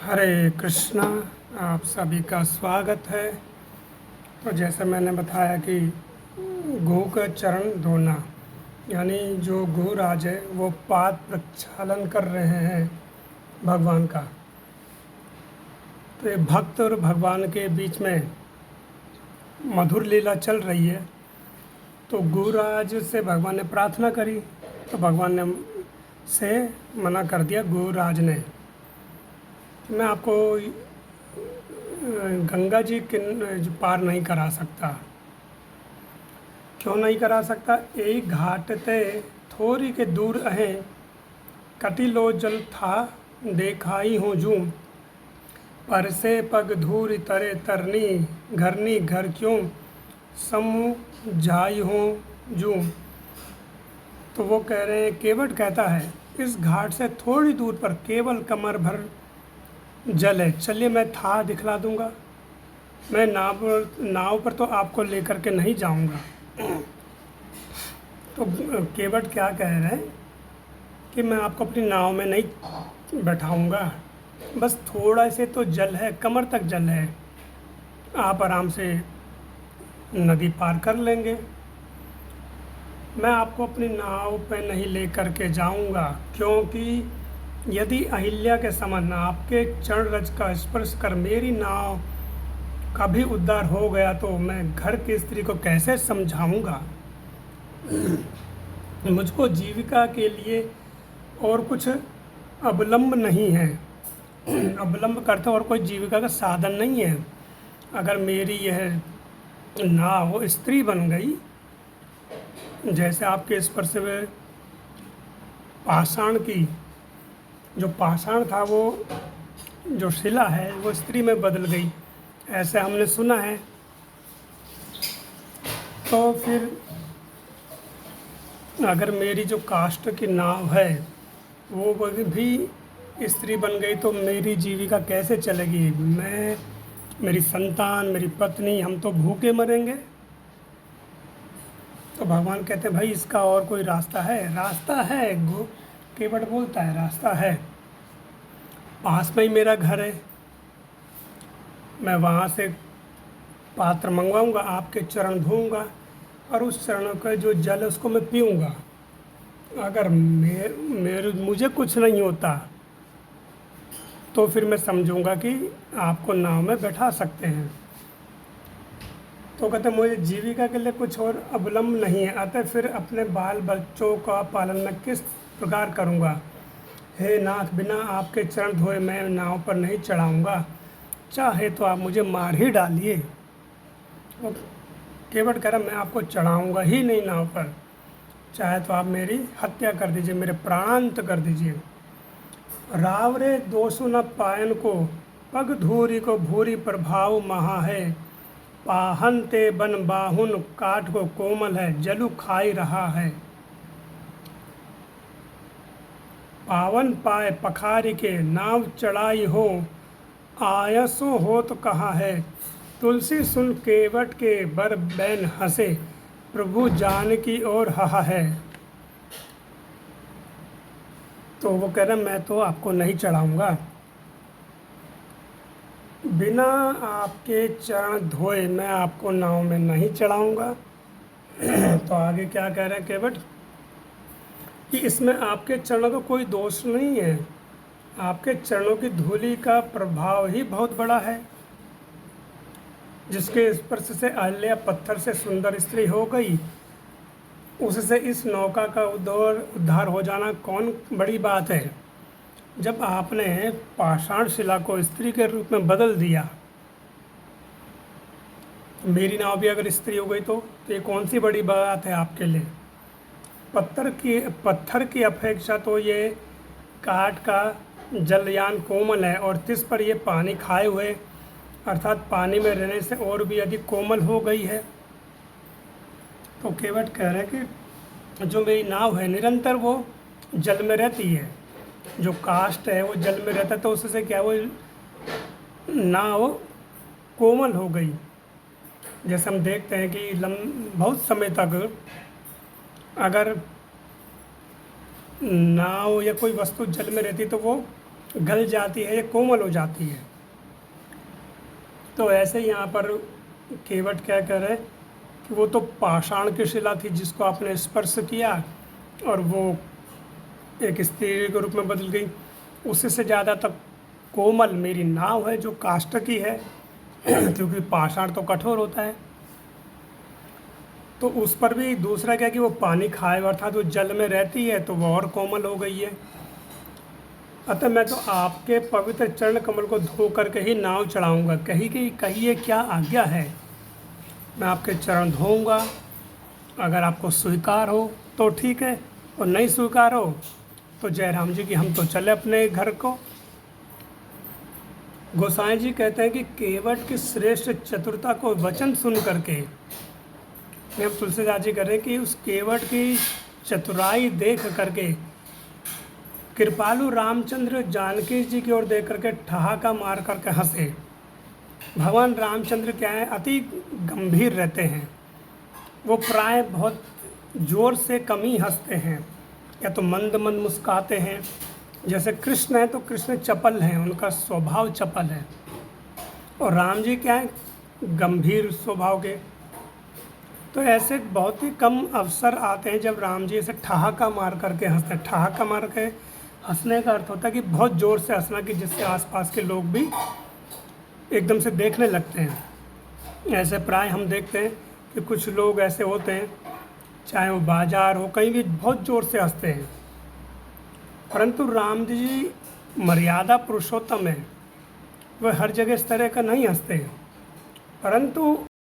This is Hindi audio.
हरे कृष्णा। आप सभी का स्वागत है। तो जैसे मैंने बताया कि गो का चरण धोना, यानी जो गोराज है वो पाद प्रक्षालन कर रहे हैं भगवान का। तो ये भक्त और भगवान के बीच में मधुर लीला चल रही है। तो गोराज से भगवान ने प्रार्थना करी, तो भगवान ने से मना कर दिया गोराज ने कि मैं आपको गंगा जी पार नहीं करा सकता। क्यों नहीं करा सकता? एक घाट ते थोड़ी के दूर अहें, कटिलो जल था देखाई हूँ जूं, पर से पग धूर तरे तरनी, घरनी घर क्यों समझाई हूँ जूं। तो वो कह रहे हैं, केवट कहता है इस घाट से थोड़ी दूर पर केवल कमर भर जल है, चलिए मैं था दिखला दूंगा। मैं नाव पर तो आपको लेकर के नहीं जाऊंगा। तो केवट क्या कह रहे हैं कि मैं आपको अपनी नाव में नहीं बैठाऊंगा, बस थोड़ा से तो जल है, कमर तक जल है, आप आराम से नदी पार कर लेंगे। मैं आपको अपनी नाव पे नहीं लेकर के जाऊंगा, क्योंकि यदि अहिल्या के समान आपके चरण रज का स्पर्श कर मेरी नाव का भी उद्धार हो गया तो मैं घर की स्त्री को कैसे समझाऊंगा। मुझको जीविका के लिए और कुछ अवलंब नहीं है। अवलंब करते और कोई जीविका का साधन नहीं है। अगर मेरी यह नाव स्त्री बन गई, जैसे आपके स्पर्श में पाषाण की जो पाषाण था वो जो शिला है वो स्त्री में बदल गई, ऐसे हमने सुना है। तो फिर अगर मेरी जो काष्ठ की नाव है वो भी स्त्री बन गई तो मेरी जीविका कैसे चलेगी? मैं, मेरी संतान, मेरी पत्नी, हम तो भूखे मरेंगे। तो भगवान कहते हैं भाई इसका और कोई रास्ता है? रास्ता है। केवट बोलता है रास्ता है, पास में ही मेरा घर है, मैं वहाँ से पात्र मंगवाऊंगा, आपके चरण धोऊंगा और उस चरणों का जो जल है उसको मैं पीऊँगा। अगर मेरे मुझे कुछ नहीं होता तो फिर मैं समझूंगा कि आपको नाव में बैठा सकते हैं। तो कहते मुझे जीविका के लिए कुछ और अवलंब नहीं है, अतः फिर अपने बाल बच्चों का पालन मैं किस प्रकार करूँगा? हे नाथ, बिना आपके चरण धोए मैं नाव पर नहीं चढ़ाऊँगा, चाहे तो आप मुझे मार ही डालिए। तो केवट कह रहा मैं आपको चढ़ाऊँगा ही नहीं नाव पर, चाहे तो आप मेरी हत्या कर दीजिए, मेरे प्राणांत कर दीजिए। रावरे दोषु न पायन को, पग धूरी को भूरी प्रभाव महा है, पाहन ते बन बाहुन काट को कोमल है, जलु खाई रहा है। पावन पाए पखारी के नाव चढ़ाई हो, आयसो हो तो कहा है, तुलसी सुन केवट के बर बैन हंसे, प्रभु जानकी और हहा है। तो वो कह रहे मैं तो आपको नहीं चढ़ाऊंगा, बिना आपके चरण धोए मैं आपको नाव में नहीं चढ़ाऊंगा। तो आगे क्या कह रहे हैं केवट कि इसमें आपके चरणों का कोई दोष नहीं है, आपके चरणों की धूलि का प्रभाव ही बहुत बड़ा है, जिसके स्पर्श से अहल्या पत्थर से सुंदर स्त्री हो गई, उससे इस नौका का उद्धार हो जाना कौन बड़ी बात है। जब आपने पाषाण शिला को स्त्री के रूप में बदल दिया, मेरी नाव भी अगर स्त्री हो गई तो ये कौन सी बड़ी बात है आपके लिए? पत्थर की अपेक्षा तो ये काट का जलयान कोमल है, और तिस पर ये पानी खाए हुए अर्थात पानी में रहने से और भी अधिक कोमल हो गई है। तो केवट कह रहे हैं कि जो मेरी नाव है निरंतर वो जल में रहती है, जो काष्ठ है वो जल में रहता है, तो उससे क्या वो नाव कोमल हो गई। जैसे हम देखते हैं कि बहुत समय तक अगर नाव या कोई वस्तु जल में रहती तो वो गल जाती है या कोमल हो जाती है। तो ऐसे यहाँ पर केवट क्या कह रहे हैं कि वो तो पाषाण की शिला थी जिसको आपने स्पर्श किया और वो एक स्त्री के रूप में बदल गई। उससे से ज़्यादा तक कोमल मेरी नाव है जो काष्ठ की है क्योंकि पाषाण तो कठोर होता है। तो उस पर भी दूसरा क्या कि वो पानी खाए अर्थात वो जल में रहती है तो वो और कोमल हो गई है। अतः मैं तो आपके पवित्र चरण कमल को धो करके ही नाव चढ़ाऊँगा। कहिए क्या आज्ञा है। मैं आपके चरण धोऊँगा, अगर आपको स्वीकार हो तो ठीक है और नहीं स्वीकार हो तो जयराम जी की हम तो चले अपने घर को। गोसाई जी कहते हैं कि केवट की श्रेष्ठ चतुरता को वचन सुन करके हम तुलसीदास जी कह रहे हैं कि उस केवट की चतुराई देख करके कृपालु रामचंद्र जानकी जी की ओर देख करके ठहाका मार करके हंसे। भगवान रामचंद्र क्या है, अति गंभीर रहते हैं। वो प्राय बहुत ज़ोर से कम ही हंसते हैं या तो मंद मंद मुस्काते हैं। जैसे कृष्ण है तो कृष्ण चपल हैं, उनका स्वभाव चपल है। और राम जी क्या है, गंभीर स्वभाव के। तो ऐसे बहुत ही कम अवसर आते हैं जब राम जी ऐसे ठहाका मार करके हंसते हैं। ठहाका मार के हंसने का अर्थ होता है कि बहुत ज़ोर से हंसना कि जिससे आसपास के लोग भी एकदम से देखने लगते हैं। ऐसे प्राय हम देखते हैं कि कुछ लोग ऐसे होते हैं, चाहे वो बाजार हो कहीं भी बहुत ज़ोर से हंसते हैं। परंतु राम जी मर्यादा पुरुषोत्तम है, वह हर जगह इस तरह का नहीं हंसते हैं। परंतु